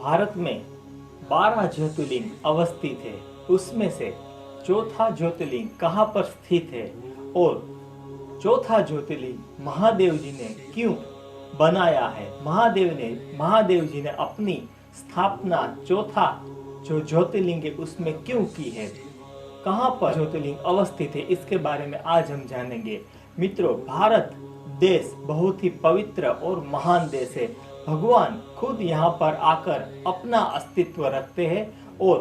भारत में 12 ज्योतिर्लिंग अवस्थित है। उसमें से चौथा ज्योतिर्लिंग कहाँ पर स्थित है और चौथा ज्योतिर्लिंग महादेव जी ने क्यों बनाया है, महादेव जी ने अपनी स्थापना चौथा जो ज्योतिर्लिंग है उसमें क्यों की है, कहाँ पर ज्योतिर्लिंग अवस्थित है, इसके बारे में आज हम जानेंगे। मित्रों, भारत देश बहुत ही पवित्र और महान देश है। भगवान खुद यहाँ पर आकर अपना अस्तित्व रखते हैं और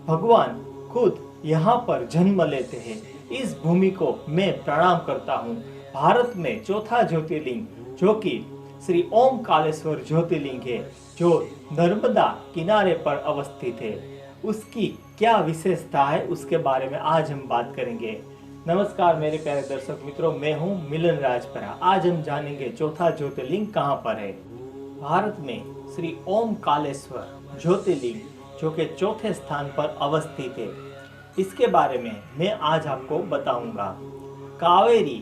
भगवान खुद यहाँ पर जन्म लेते हैं। इस भूमि को मैं प्रणाम करता हूँ। भारत में चौथा ज्योतिर्लिंग जो कि श्री ओमकालेश्वर ज्योतिर्लिंग है, जो नर्मदा किनारे पर अवस्थित है, उसकी क्या विशेषता है उसके बारे में आज हम बात करेंगे। नमस्कार मेरे प्यारे दर्शक मित्रों, मैं हूं मिलन राजपरा। आज हम जानेंगे चौथा ज्योतिर्लिंग कहां पर है। भारत में श्री ओमकालेश्वर ज्योतिर्लिंग जो कि चौथे स्थान पर अवस्थित है, इसके बारे में मैं आज आपको बताऊंगा। कावेरी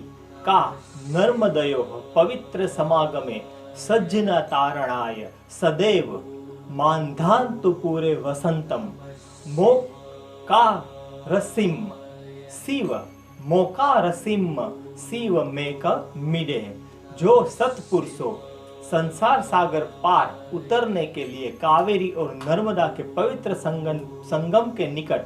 का नर्मदयोः पवित्र समागमे सज्जन तारणाय सदैव मान्धान्तु पूरे वसंतम मोकारसिम शिव मेक मिडे। जो सत्पुरुषों संसार सागर पार उतरने के लिए कावेरी और नर्मदा के पवित्र संगम के निकट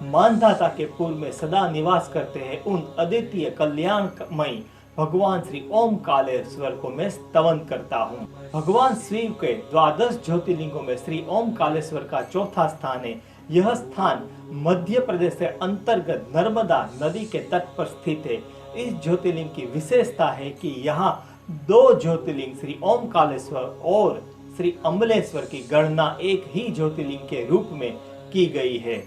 मानधाता के पूर्व में सदा निवास करते हैं, उन अद्वितीय कल्याणमयी भगवान श्री ओमकालेश्वर को मैं स्तवन करता हूँ। भगवान शिव के 12 ज्योतिर्लिंगों में श्री ओमकालेश्वर का चौथा स्थान है। यह स्थान मध्य प्रदेश के अंतर्गत नर्मदा नदी के तट पर स्थित है। इस ज्योतिर्लिंग की विशेषता है कि यहाँ 2 ज्योतिर्लिंग श्री ओमकालेश्वर और श्री अम्बलेश्वर की गणना एक ही ज्योतिर्लिंग के रूप में की गई है।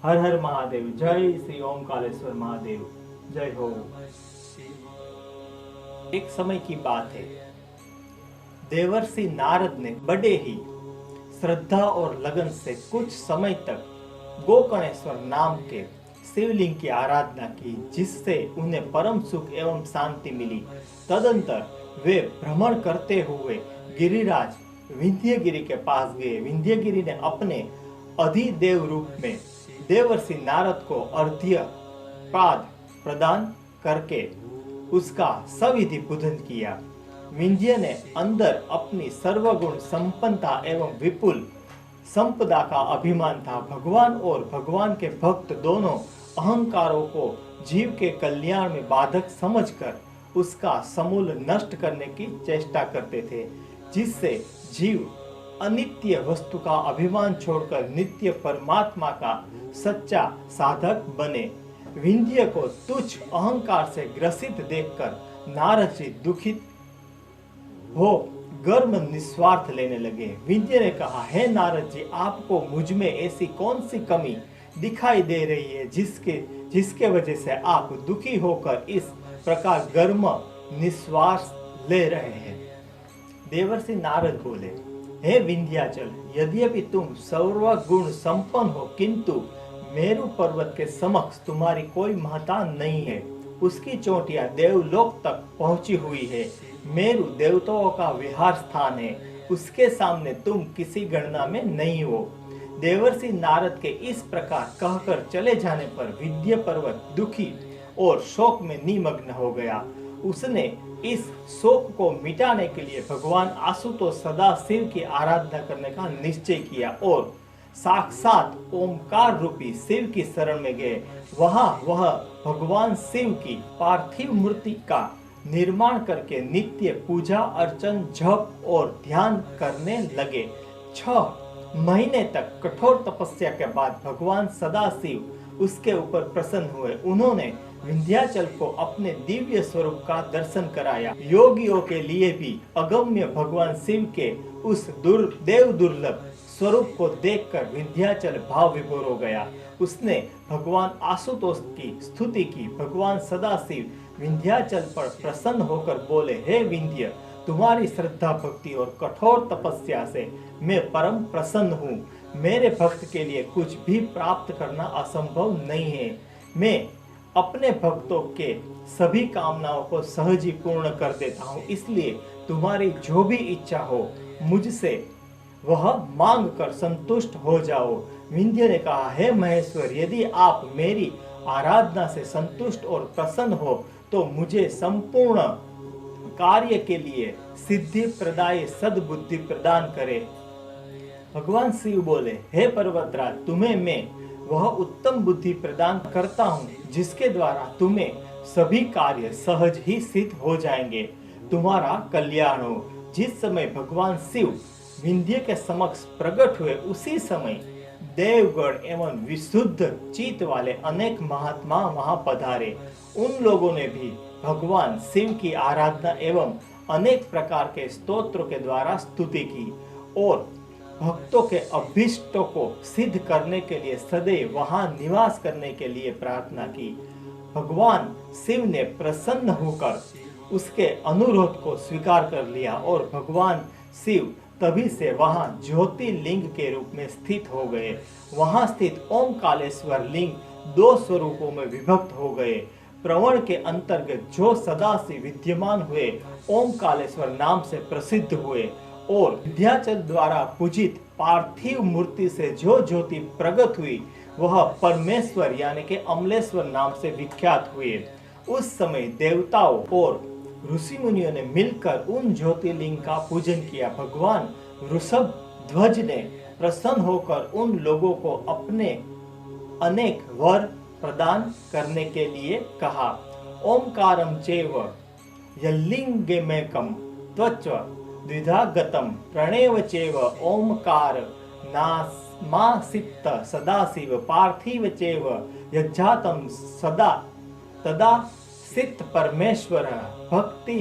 हर हर महादेव, जय श्री ओमकालेश्वर महादेव, जय हो। एक समय की बात है, देवर्षि नारद ने बड़े ही श्रद्धा और लगन से कुछ समय तक गोकर्णेश्वर नाम के शिवलिंग की आराधना की, जिससे उन्हें परम सुख एवं शांति मिली। तदंतर वे भ्रमण करते हुए गिरिराज विंध्यगिरि के पास गए। विंध्यगिरि ने अपने अधिदेव रूप में देवर्षि नारद को अर्घ्य पाद प्रदान करके उसका सविधि पूजन किया। विंध्य ने अंदर अपनी सर्वगुण संपन्नता एवं विपुल संपदा का अभिमान था। भगवान और भगवान के भक्त दोनों अहंकारों को जीव के कल्याण में बाधक समझकर उसका समूल नष्ट करने की चेष्टा करते थे, जिससे जीव अनित्य वस्तु का अभिमान छोड़कर नित्य परमात्मा का सच्चा साधक बने। विंध्य को तुच्छ अहंकार से ग्रसित देखकर नारद जी दुखित हो गर्म निस्वार्थ लेने लगे। विंध्य ने कहा, हे नारद जी, आपको मुझ में ऐसी कौन सी कमी दिखाई दे रही है जिसके वजह से आप दुखी होकर इस प्रकार गर्म निस्वार्थ ले रहे हैं। देवर्षि नारद बोले, हे विंध्याचल, यद्यपि तुम सर्वगुण संपन्न हो, किंतु मेरु पर्वत के समक्ष तुम्हारी कोई महत्ता नहीं है। उसकी चोटियां देवलोक तक पहुंची हुई है। मेरु देवताओं का विहार स्थान है, उसके सामने तुम किसी गणना में नहीं हो। देवर्षि नारद के इस प्रकार कहकर चले जाने पर विंध्य पर्वत दुखी और शोक में निमग्न हो गया। उसने इस शोक को मिटाने के लिए भगवान आशुतोष सदाशिव की आराधना करने का निश्चय किया और साक्षात ओमकार रूपी शिव की शरण में गए। वह भगवान शिव की पार्थिव मूर्ति का निर्माण करके नित्य पूजा अर्चन जप और ध्यान करने लगे। 6 महीने तक कठोर तपस्या के बाद भगवान सदाशिव उसके ऊपर प्रसन्न हुए। उन्होंने विंध्याचल को अपने दिव्य स्वरूप का दर्शन कराया। योगियों के लिए भी अगम्य भगवान शिव के उस दुर्लभ स्वरूप को देखकर विंध्याचल भाव विभोर हो गया। उसने भगवान आशुतोष की स्तुति की। भगवान सदाशिव विंध्याचल पर प्रसन्न होकर बोले, हे विंध्य, तुम्हारी श्रद्धा भक्ति और कठोर तपस्या से मैं परम प्रसन्न हूँ। मेरे भक्त के लिए कुछ भी प्राप्त करना असंभव नहीं है। मैं अपने भक्तों के सभी कामनाओं को सहज ही पूर्ण कर देता हूँ। इसलिए तुम्हारी जो भी इच्छा हो मुझसे वह मांग कर संतुष्ट हो जाओ। विंध्य ने कहा, हे महेश्वर, यदि आप मेरी आराधना से संतुष्ट और प्रसन्न हो तो मुझे संपूर्ण कार्य के लिए सिद्धि प्रदायी सद्बुद्धि प्रदान करे। भगवान शिव बोले, हे पर्वतराज, तुम्हें मैं वह उत्तम बुद्धि प्रदान करता हूँ जिसके द्वारा तुम्हें सभी कार्य सहज ही सिद्ध हो जाएंगे, तुम्हारा कल्याण हो। जिस समय भगवान शिव विंध्य के समक्ष प्रकट हुए, उसी समय देवगण एवं विशुद्ध चित्त वाले अनेक महात्मा वहां पधारे। उन लोगों ने भी भगवान शिव की आराधना एवं अनेक प्रकार के स्तोत्रों के द्वारा स्तुति की और भक्तों के अभीष्टों को सिद्ध करने के लिए सदैव वहां निवास करने के लिए प्रार्थना की। भगवान शिव ने प्रसन्न होकर उसके अनुरोध को स्वीकार कर लिया और भगवान शिव तभी से वहां ज्योतिर्लिंग के रूप में स्थित हो गए। वहां स्थित ओमकालेश्वर लिंग दो स्वरूपों में विभक्त हो गए। प्रवण के अंतर्गत जो सदा से विद्यमान हुए ओमकालेश्वर नाम से प्रसिद्ध हुए और विंध्याचल द्वारा पूजित पार्थिव मूर्ति से जो ज्योति प्रकट हुई वह परमेश्वर यानी कि अमलेश्वर नाम से विख्यात हुए। उस समय देवताओं और ऋषि मुनियों ने मिलकर उन ज्योतिर्लिंग का पूजन किया। भगवान ऋषभ ध्वज ने प्रसन्न होकर उन लोगों को अपने अनेक वर प्रदान करने के लिए कहा। ओमकारम चैव यल्लिंगमेकं त्वच्च द्विधा गतम प्रणेव चैव ओमकार नामासित सदाशिव पार्थिव चैव यज्जातम सदा तदा सित परमेश्वर भक्ति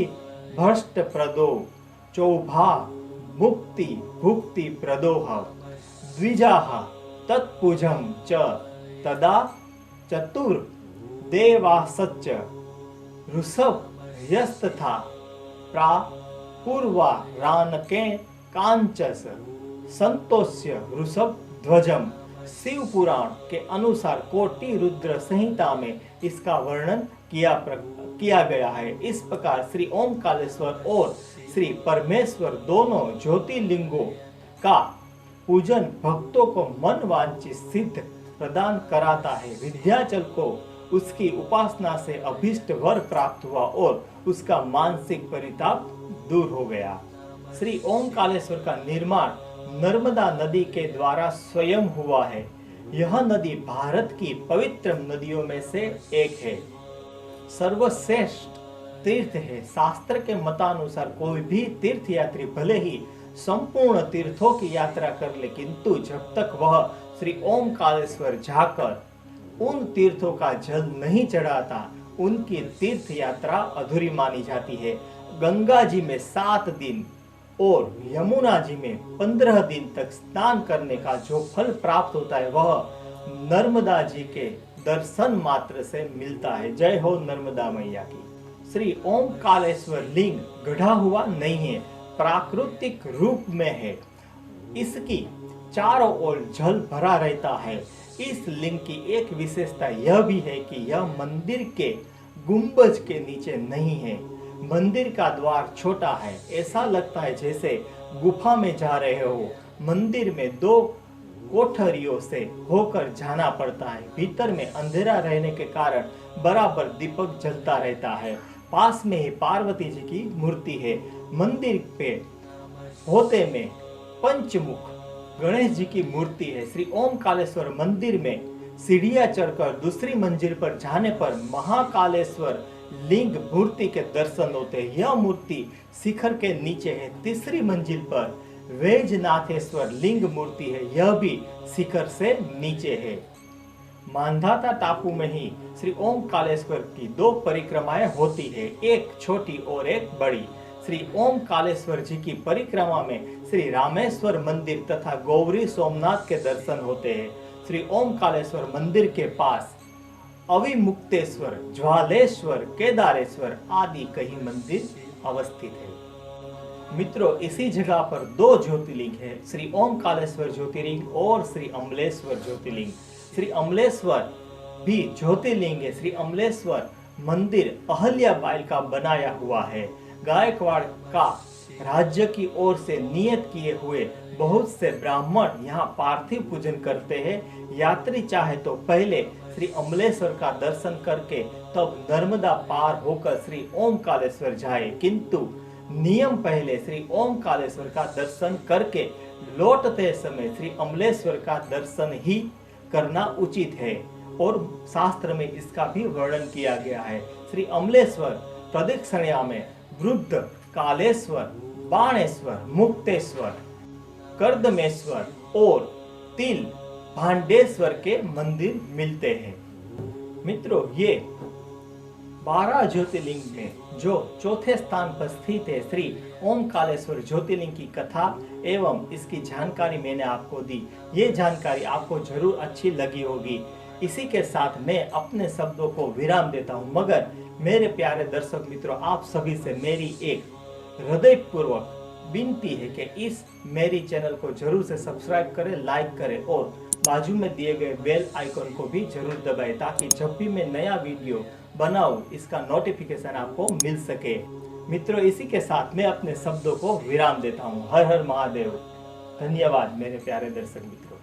भ्रष्ट प्रदो चौभा मुक्ति भुक्ति प्रदोह द्विजाः तत्पूजम च तदा चतुर देवासच ऋषभ यस्तथा प्रा पूर्वा रानके कांचस संतोष्य ऋषभ ध्वजम। शिव पुराण के अनुसार कोटि रुद्र संहिता में इसका वर्णन किया गया है। इस प्रकार श्री ओमकालेश्वर और श्री परमेश्वर दोनों ज्योतिर्लिंगों का पूजन भक्तों को मन वांछित सिद्ध प्रदान कराता है। विंध्याचल को उसकी उपासना से अभीष्ट वर प्राप्त हुआ और उसका मानसिक परिताप दूर हो गया। श्री ओमकालेश्वर का निर्माण नर्मदा नदी के द्वारा स्वयं हुआ है। यह नदी भारत की पवित्र नदियों में से एक है, सर्वश्रेष्ठ तीर्थ है। शास्त्र के मतानुसार कोई भी तीर्थ यात्री भले ही संपूर्ण तीर्थों की यात्रा कर ले, किंतु जब तक वह श्री ओमकालेश्वर जाकर उन तीर्थों का जल नहीं चढ़ाता, उनकी तीर्थ यात्रा अधूरी मानी जाती है। गंगा जी में 7 दिन और यमुना जी में 15 दिन तक स्नान करने का जो फल प्राप्त होता है वह नर्मदा जी के दर्शन मात्र से मिलता है। जय हो नर्मदा मैया की। श्री ओमकालेश्वर लिंग गढ़ा हुआ नहीं है, प्राकृतिक रूप में है। इसकी चारों ओर जल भरा रहता है। इस लिंग की एक विशेषता यह भी है कि यह मंदिर के गुंबज के नीचे नहीं है। मंदिर का द्वार छोटा है, ऐसा लगता है जैसे गुफा में जा रहे हो। मंदिर में 2 कोठरियों से होकर जाना पड़ता है। भीतर में अंधेरा रहने के कारण बराबर दीपक जलता रहता है। पास में ही पार्वती जी की मूर्ति है। मंदिर पे होते में पंचमुख गणेश जी की मूर्ति है। श्री ओमकालेश्वर मंदिर में सीढ़ियां चढ़कर दूसरी मंजिल पर जाने पर महाकालेश्वर लिंग मूर्ति के दर्शन होते हैं। यह मूर्ति शिखर के नीचे है। तीसरी मंजिल पर वैजनाथेश्वर लिंग मूर्ति है, यह भी शिखर से नीचे है। मांधाता टापू में ही श्री ओमकालेश्वर की 2 परिक्रमाएं होती है, एक छोटी और एक बड़ी। श्री ओमकालेश्वर जी की परिक्रमा में श्री रामेश्वर मंदिर तथा गौरी सोमनाथ के दर्शन होते हैं। श्री ओमकालेश्वर मंदिर के पास अविमुक्तेश्वर, ज्वालेश्वर, केदारेश्वर आदि कई मंदिर अवस्थित है। मित्रों, इसी जगह पर 2 ज्योतिर्लिंग है, श्री ओमकालेश्वर ज्योतिर्लिंग और श्री अमलेश्वर ज्योतिर्लिंग। श्री अमलेश्वर भी ज्योतिर्लिंग है। श्री अमलेश्वर मंदिर अहल्याबाई का बनाया हुआ है। गायकवाड़ का राज्य की ओर से नियत किए हुए बहुत से ब्राह्मण यहाँ पार्थिव पूजन करते हैं। यात्री चाहे तो पहले श्री अमलेश्वर का दर्शन करके तब नर्मदा पार होकर श्री ओमकालेश्वर जाए, किंतु नियम पहले श्री ओमकालेश्वर का दर्शन करके लौटते समय श्री अमलेश्वर का दर्शन ही करना उचित है। और शास्त्र में इसका भी वर्णन किया गया है। श्री अमलेश्वर प्रदक्षिणा में वृद्ध, कालेश्वर, बाणेश्वर, मुक्तेश्वर, कर्दमेश्वर और तिल भांडेश्वर के मंदिर मिलते हैं। मित्रों, ये 12 ज्योतिर्लिंग में जो चौथे स्थान पर स्थित है श्री ओमकालेश्वर ज्योतिर्लिंग की कथा एवं इसकी जानकारी मैंने आपको दी। ये जानकारी आपको जरूर अच्छी लगी होगी। इसी के साथ मैं अपने शब्दों को विराम देता हूं, मगर मेरे प्यारे दर्शक मित्रों, आप सभी से मेरी एक हृदयपूर्वक विनती है कि इस मेरी चैनल को जरूर से सब्सक्राइब करें, लाइक करें और बाजू में दिए गए बेल आइकन को भी जरूर दबाएं, ताकि जब भी मैं नया वीडियो बनाऊं इसका नोटिफिकेशन आपको मिल सके। मित्रों, इसी के साथ मैं अपने शब्दों को विराम देता हूं। हर हर महादेव। धन्यवाद मेरे प्यारे दर्शक मित्रों।